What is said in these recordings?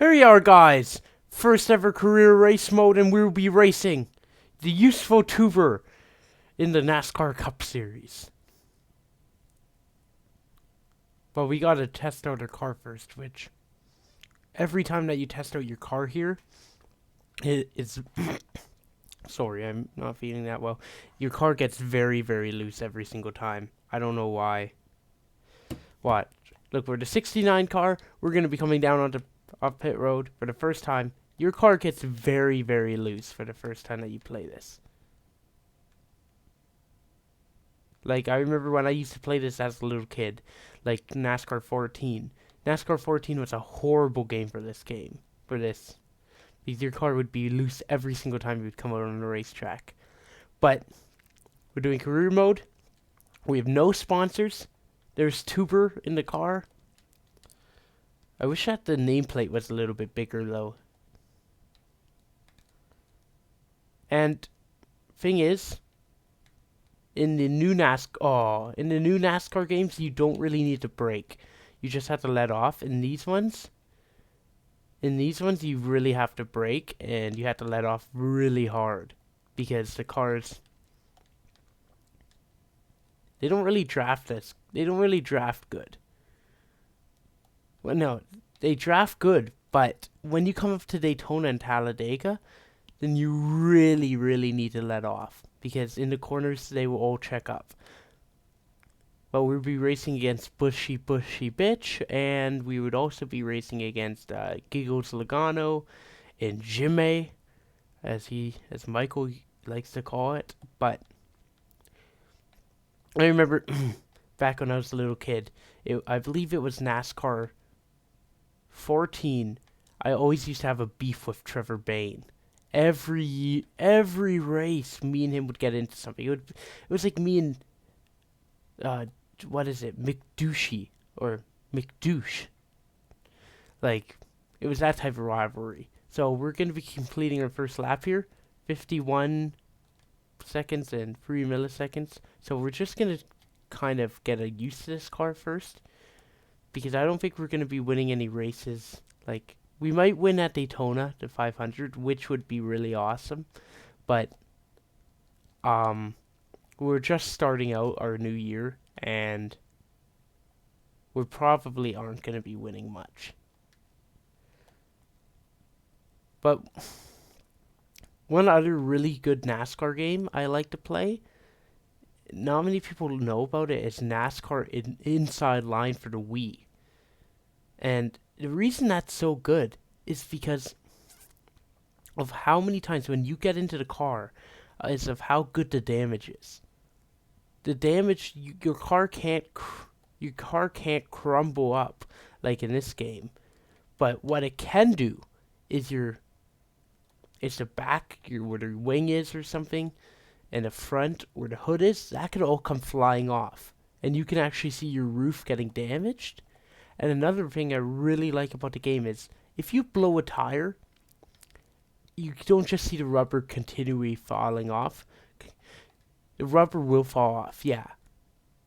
Here you are, guys! First ever career race mode, and we'll be racing the useful tuber in the NASCAR Cup Series. But we gotta test out our car first, which every time that you test out your car here, it's sorry, I'm not feeling that well. Your car gets very, very loose every single time. I don't know why. What? Look, we're the 69 car. We're gonna be coming down onto off pit road for the first time. Your car gets very, very loose for the first time that you play this. Like, I remember when I used to play this as a little kid, like NASCAR 14. NASCAR 14 was a horrible game for this game, because your car would be loose every single time you would come out on the racetrack. But we're doing career mode. We have no sponsors. There's tuber in the car. I wish that the nameplate was a little bit bigger though. And thing is, in the new NASCAR games, you don't really need to brake. You just have to let off. In these ones, you really have to brake, and you have to let off really hard because the cars, they don't really draft this. They don't really draft good. Well, no, they draft good, but when you come up to Daytona and Talladega, then you really, really need to let off, because in the corners they will all check up. But we'll be racing against Bushy Bitch, and we would also be racing against Giggles Logano and Jimmy, as Michael likes to call it. But I remember back when I was a little kid, I believe it was NASCAR 14. I always used to have a beef with Trevor Bayne. Every race, me and him would get into something. It was like me and McDouchey or McDouche. Like, it was that type of rivalry. So we're gonna be completing our first lap here, 51 seconds and 3 milliseconds. So we're just gonna kind of get used to this car first, because I don't think we're gonna be winning any races. Like, we might win at Daytona, the 500, which would be really awesome. But we're just starting out our new year, and we probably aren't going to be winning much. But one other really good NASCAR game I like to play, not many people know about it, is NASCAR Inside Line for the Wii. And the reason that's so good is because of how many times when you get into the car, is of how good the damage is. The damage, your car can't crumble up like in this game, but what it can do is it's the back, where the wing is or something, and the front where the hood is, that could all come flying off, and you can actually see your roof getting damaged. And another thing I really like about the game is, if you blow a tire, you don't just see the rubber continually falling off. The rubber will fall off, yeah.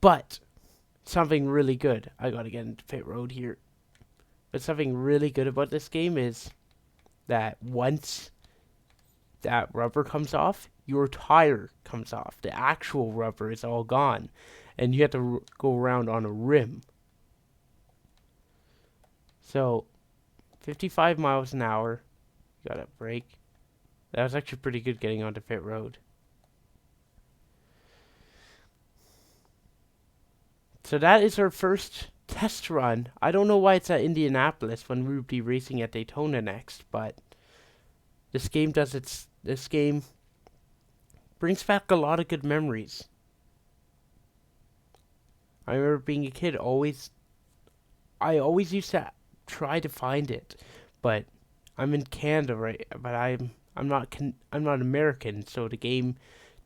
But something really good, I gotta get into pit road here. But something really good about this game is that once that rubber comes off, your tire comes off. The actual rubber is all gone, and you have to go around on a rim. So, 55 miles an hour. Got a brake. That was actually pretty good getting onto pit road. So that is our first test run. I don't know why it's at Indianapolis when we'll be racing at Daytona next, but this game brings back a lot of good memories. I remember being a kid, I always used to try to find it, but I'm in Canada, right? But I'm not American, so the game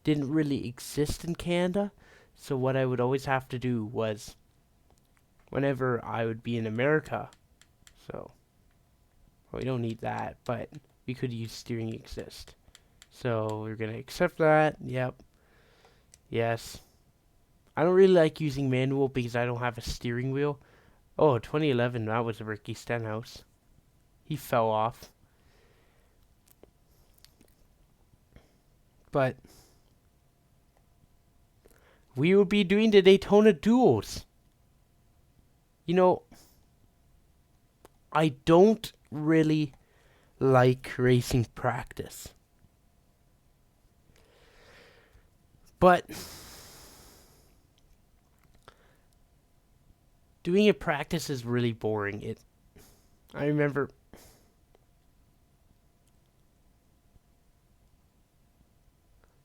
didn't really exist in Canada. So what I would always have to do was, whenever I would be in America, so we don't need that, but we could use steering assist. So we're gonna accept that. Yep. Yes. I don't really like using manual because I don't have a steering wheel. Oh, 2011, that was Ricky Stenhouse. He fell off. But we will be doing the Daytona duels. You know, I don't really like racing practice. But doing a practice is really boring. I remember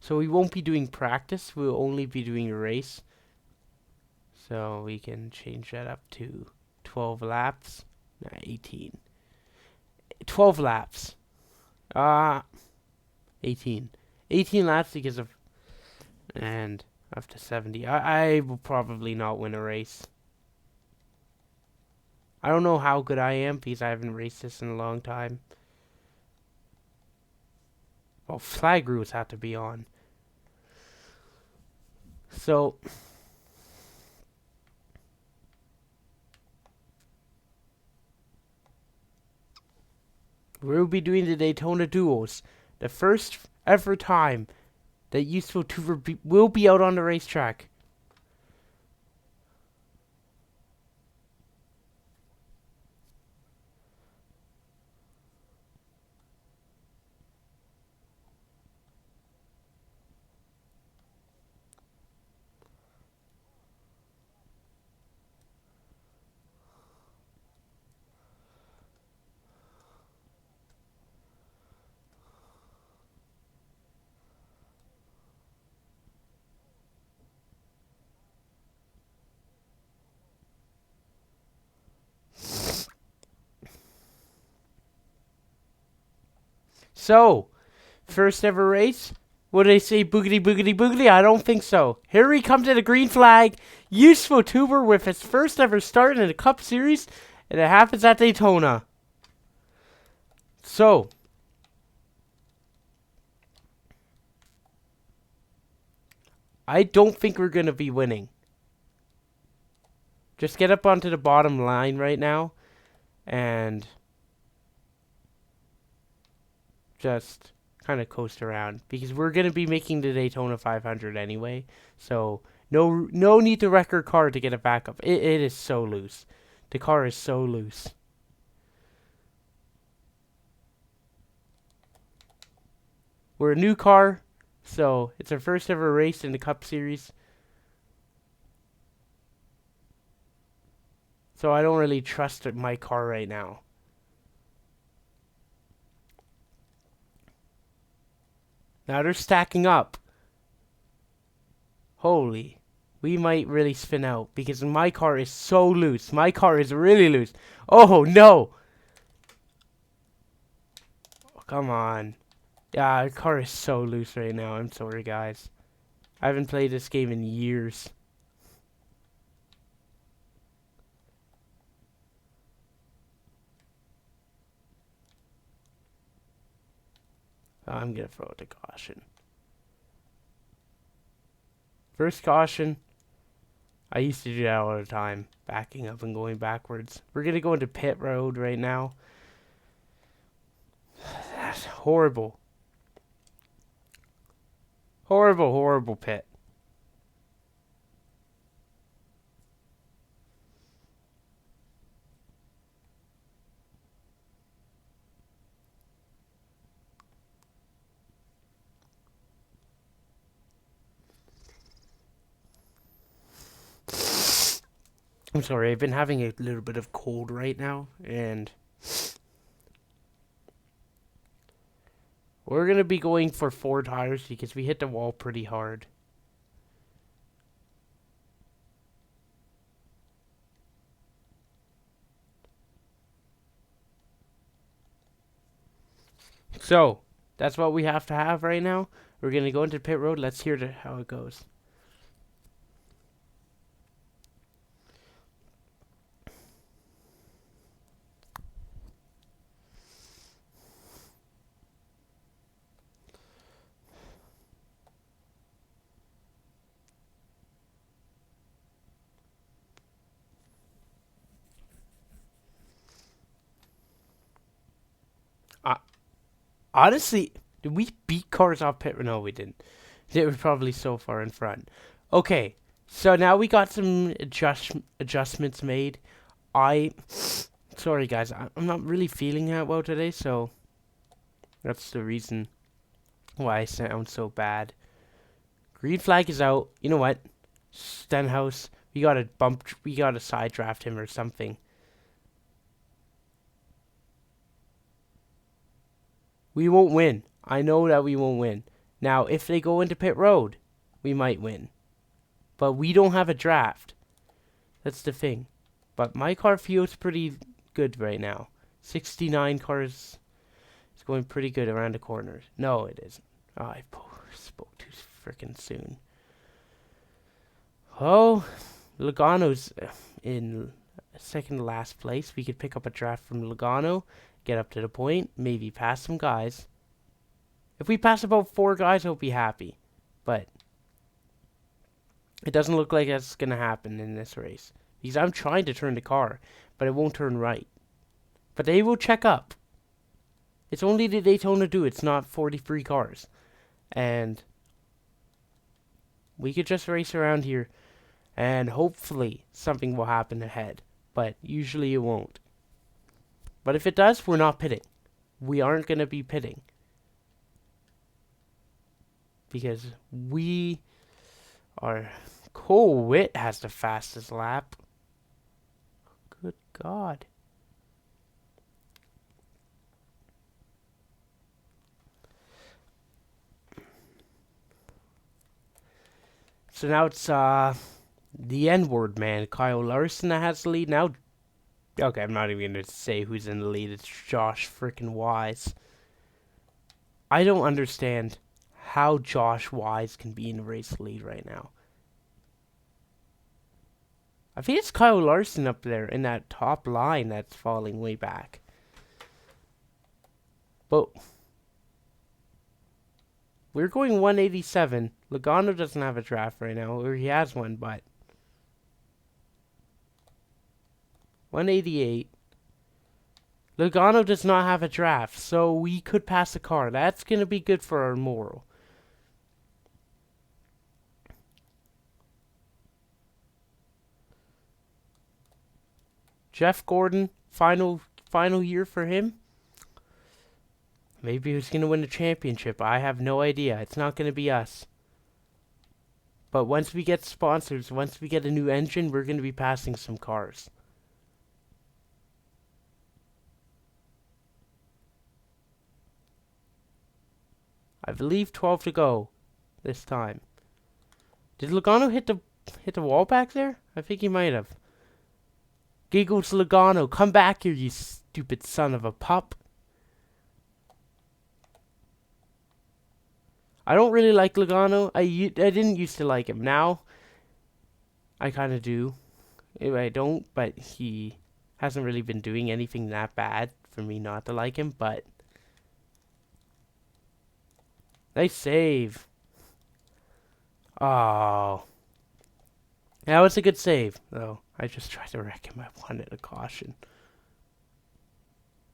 so we won't be doing practice, we'll only be doing a race. So we can change that up to 12 laps. Nah, 18. 12 laps. 18. 18 laps because of and up to 70. I will probably not win a race. I don't know how good I am because I haven't raced this in a long time. Well, flag rules have to be on. So we'll be doing the Daytona duels. The first ever time that Useful Tuber will be out on the racetrack. So, first ever race? Would they say boogity boogity boogity? I don't think so. Here we come to the green flag. Useful Tuber with his first ever start in the Cup Series, and it happens at Daytona. So, I don't think we're going to be winning. Just get up onto the bottom line right now, and just kind of coast around because we're going to be making the Daytona 500 anyway. So no need to wreck our car to get it back up. It is so loose. The car is so loose. We're a new car, so it's our first ever race in the Cup Series. So I don't really trust my car right now. Now they're stacking up. Holy. We might really spin out because my car is so loose. My car is really loose. Oh, no. Oh, come on. Yeah, the car is so loose right now. I'm sorry, guys. I haven't played this game in years. I'm going to throw it to caution. First caution. I used to do that all the time. Backing up and going backwards. We're going to go into pit road right now. That's horrible. Horrible, horrible pit. I'm sorry, I've been having a little bit of cold right now, and we're going to be going for 4 tires because we hit the wall pretty hard. So, that's what we have to have right now. We're going to go into pit road. Let's hear how it goes. Honestly, did we beat cars off pit? No, we didn't. They were probably so far in front. Okay, so now we got some adjustments made. Sorry guys, I'm not really feeling that well today, so that's the reason why I sound so bad. Green flag is out. You know what? Stenhouse, we gotta side draft him or something. We won't win. I know that we won't win. Now, if they go into pit road, we might win. But we don't have a draft. That's the thing. But my car feels pretty good right now. 69 cars is going pretty good around the corners. No, it isn't. Oh, I spoke too freaking soon. Oh, Logano's in second to last place. We could pick up a draft from Logano, get up to the point, maybe pass some guys. If we pass about 4 guys, I'll be happy. But it doesn't look like that's going to happen in this race. Because I'm trying to turn the car, but it won't turn right. But they will check up. It's only the Daytona do. It's not 43 cars. And we could just race around here, and hopefully something will happen ahead. But usually it won't. But if it does, we're not pitting. We aren't going to be pitting. Because we are... Cole Witt has the fastest lap. Good God. So now it's the N-word man, Kyle Larson, that has the lead. Now, okay, I'm not even going to say who's in the lead. It's Josh freaking Wise. I don't understand how Josh Wise can be in the race lead right now. I think it's Kyle Larson up there in that top line that's falling way back. But we're going 187. Logano doesn't have a draft right now, or he has one, but 188. Logano does not have a draft, so we could pass a car. That's going to be good for our moral. Jeff Gordon, final year for him. Maybe he's going to win the championship. I have no idea. It's not going to be us. But once we get sponsors, once we get a new engine, we're going to be passing some cars. I believe 12 to go this time. Did Logano hit the wall back there? I think he might have. Giggles Logano, come back here, you stupid son of a pup. I don't really like Logano. I didn't used to like him. Now, I kind of do. I don't, but he hasn't really been doing anything that bad for me not to like him, but... Nice save. Oh. That was a good save, though. I just tried to wreck him. I wanted a caution.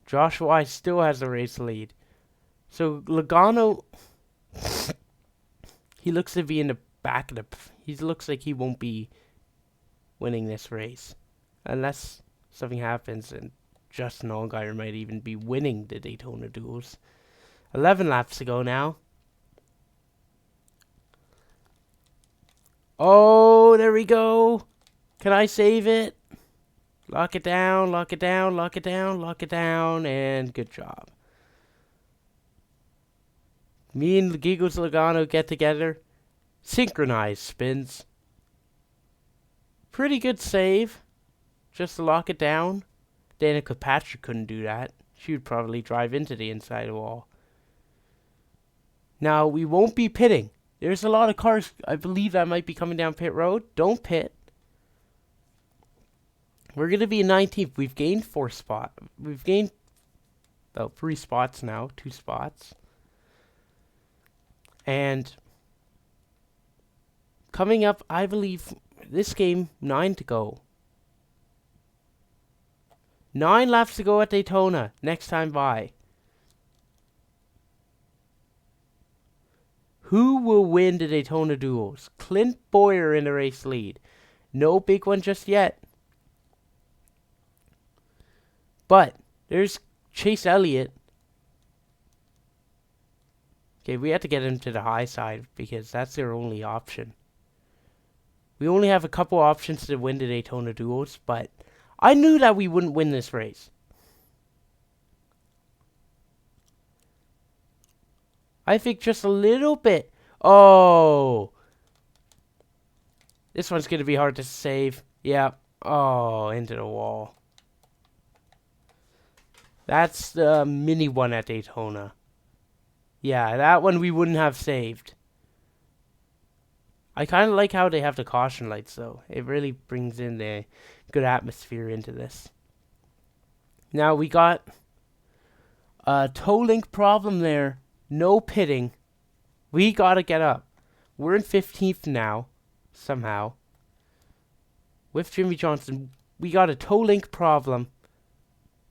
Josh Wise still has the race lead. So, Logano... he looks to be in the back of the... He looks like he won't be winning this race. Unless something happens and Justin Allgaier might even be winning the Daytona duels. 11 laps to go now. Oh, there we go. Can I save it? Lock it down, lock it down, lock it down, lock it down, and good job. Me and Giggles Logano get together. Synchronized spins. Pretty good save. Just to lock it down. Danica Patrick couldn't do that. She would probably drive into the inside wall. Now, we won't be pitting. There's a lot of cars, I believe, that might be coming down pit road. Don't pit. We're going to be in 19th. We've gained 4 spots. We've gained about 3 spots now. 2 spots. And coming up, I believe, this game, 9 to go. 9 laps to go at Daytona. Next time by. Who will win the Daytona duels? Clint Bowyer in the race lead. No big one just yet. But there's Chase Elliott. Okay, we have to get him to the high side because that's their only option. We only have a couple options to win the Daytona duels, but I knew that we wouldn't win this race. I think just a little bit. Oh. This one's going to be hard to save. Yeah. Oh, into the wall. That's the mini one at Daytona. Yeah, that one we wouldn't have saved. I kind of like how they have the caution lights, though. It really brings in the good atmosphere into this. Now, we got a toe link problem there. No pitting. We got to get up. We're in 15th now, somehow. With Jimmie Johnson, we got a toe link problem.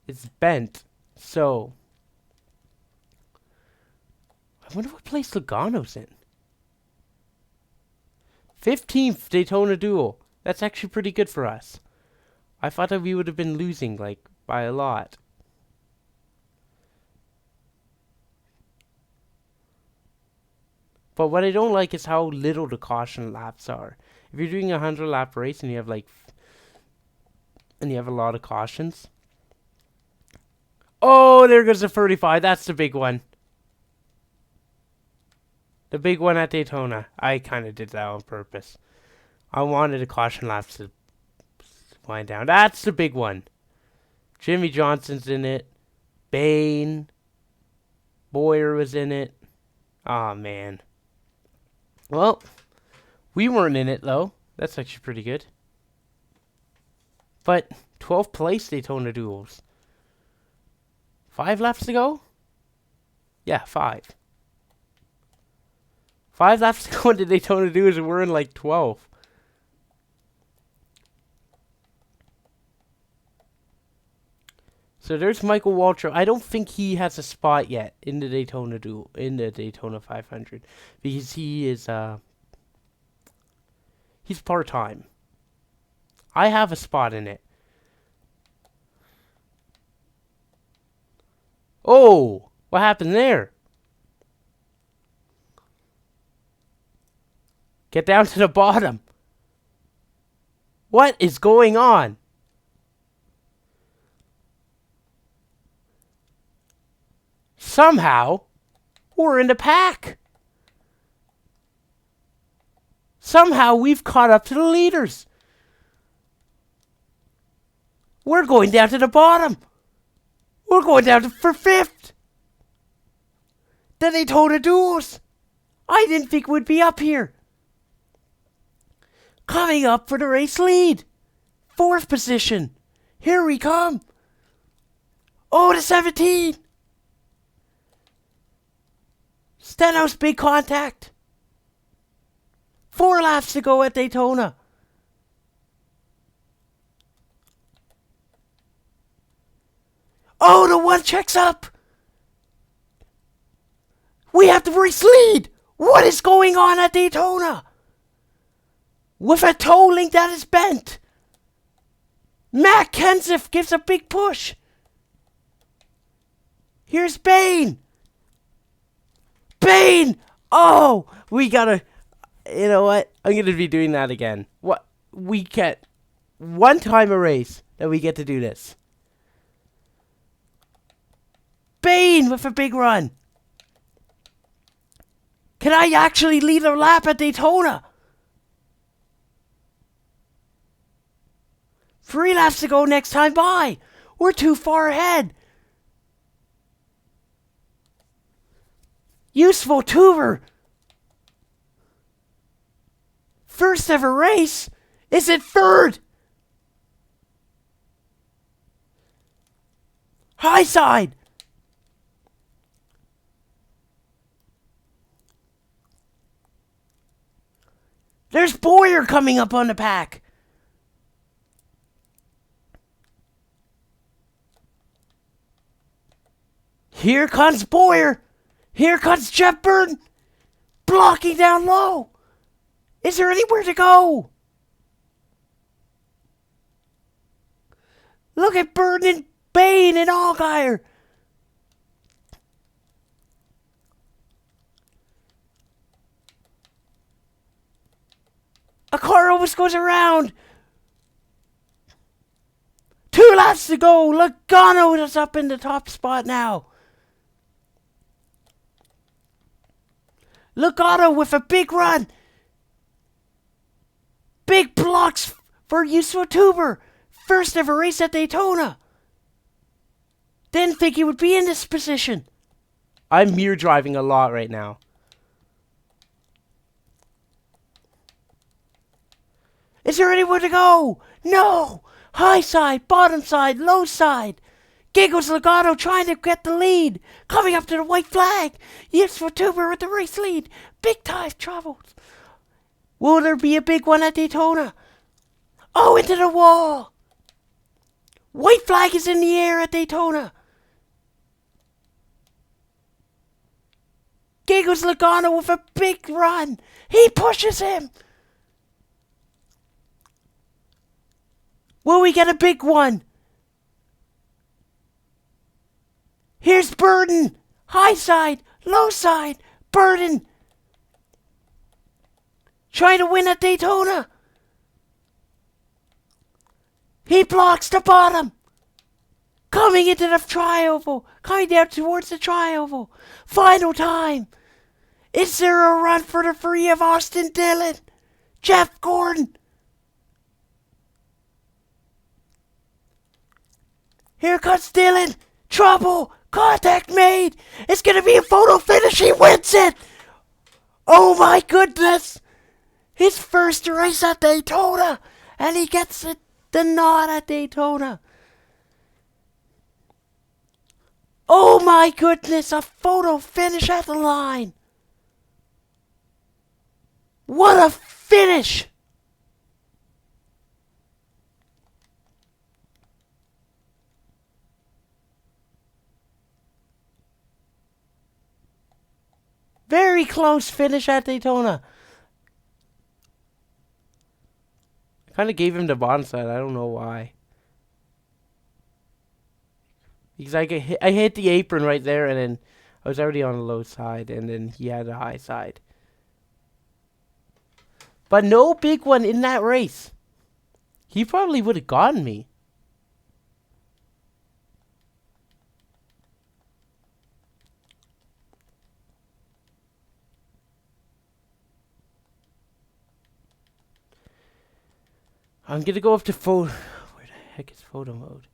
It's bent. So, I wonder what place Logano's in. 15th Daytona duel. That's actually pretty good for us. I thought that we would have been losing, like, by a lot. But what I don't like is how little the caution laps are. If you're doing a 100-lap race and you have, like, and you have a lot of cautions. Oh, there goes the 35. That's the big one. The big one at Daytona. I kind of did that on purpose. I wanted the caution laps to wind down. That's the big one. Jimmie Johnson's in it. Bane. Bowyer was in it. Aw, man. Well, we weren't in it, though. That's actually pretty good. But 12th place Daytona duels. 5 laps to go? Yeah, 5. 5 laps to go into Daytona duels and we're in like 12. So there's Michael Waltrip. I don't think he has a spot yet in the Daytona duel, in the Daytona 500, because he is he's part-time. I have a spot in it. Oh, what happened there? Get down to the bottom. What is going on? Somehow, we're in the pack. Somehow, we've caught up to the leaders. We're going down to the bottom. We're going down for 5th. The Daytona duels. I didn't think we'd be up here. Coming up for the race lead. 4th position. Here we come. Oh, to 17. Stenhouse big contact. 4 laps to go at Daytona. Oh, the one checks up. We have the race lead. What is going on at Daytona? With a toe link that is bent. Matt Kenseth gives a big push. Here's Bane. Bane! Oh, we gotta... You know what? I'm gonna be doing that again. What? We get one time a race that we get to do this. Bane with a big run. Can I actually lead a lap at Daytona? 3 laps to go next time by. We're too far ahead. Useful tuber. First ever race. Is it 3rd? High side. There's Bowyer coming up on the pack. Here comes Bowyer. Here comes Jeff Burton. blocking down low. Is there anywhere to go? Look at Burden, Bane, and Allgaier. A car almost goes around. 2 laps to go. Logano is up in the top spot now. Logano with a big run. Big blocks for Yusuf Tuber. First ever race at Daytona. Didn't think he would be in this position. I'm mirror driving a lot right now. Is there anywhere to go? No! High side, bottom side, low side. Giggles Logano trying to get the lead. Coming up to the white flag. Yusuf Tuber with the race lead. Big time travels. Will there be a big one at Daytona? Oh, into the wall. White flag is in the air at Daytona. Giggles Logano with a big run. He pushes him. Will we get a big one? Here's Burden. High side, low side. Burden. Trying to win at Daytona. He blocks the bottom. Coming into the tri-oval. Coming down towards the tri-oval. Final time. Is there a run for the free of Austin Dillon? Jeff Gordon. Here comes Dillon. Trouble. Contact made. It's going to be a photo finish. He wins it. Oh my goodness. His first race at Daytona. And he gets the nod at Daytona. Oh my goodness. A photo finish at the line. What a finish. Very close finish at Daytona. I kind of gave him the bottom side. I don't know why. Because I hit the apron right there, and then I was already on the low side, and then he had a high side. But no big one in that race. He probably would have gotten me. I'm going to go up to photo. Where the heck is photo mode?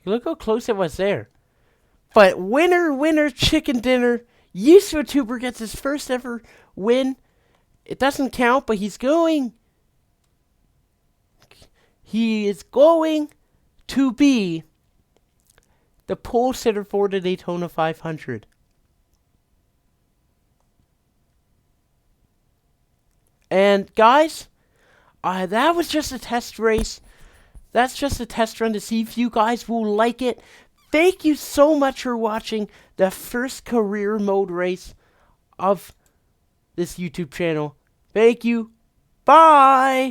Look how close it was there. But winner, chicken dinner. Yusuf Tuber gets his first ever win. It doesn't count, but he's going. He is going to be the pole sitter for the Daytona 500. And guys, that was just a test race. That's just a test run to see if you guys will like it. Thank you so much for watching the first career mode race of this YouTube channel. Thank you. Bye.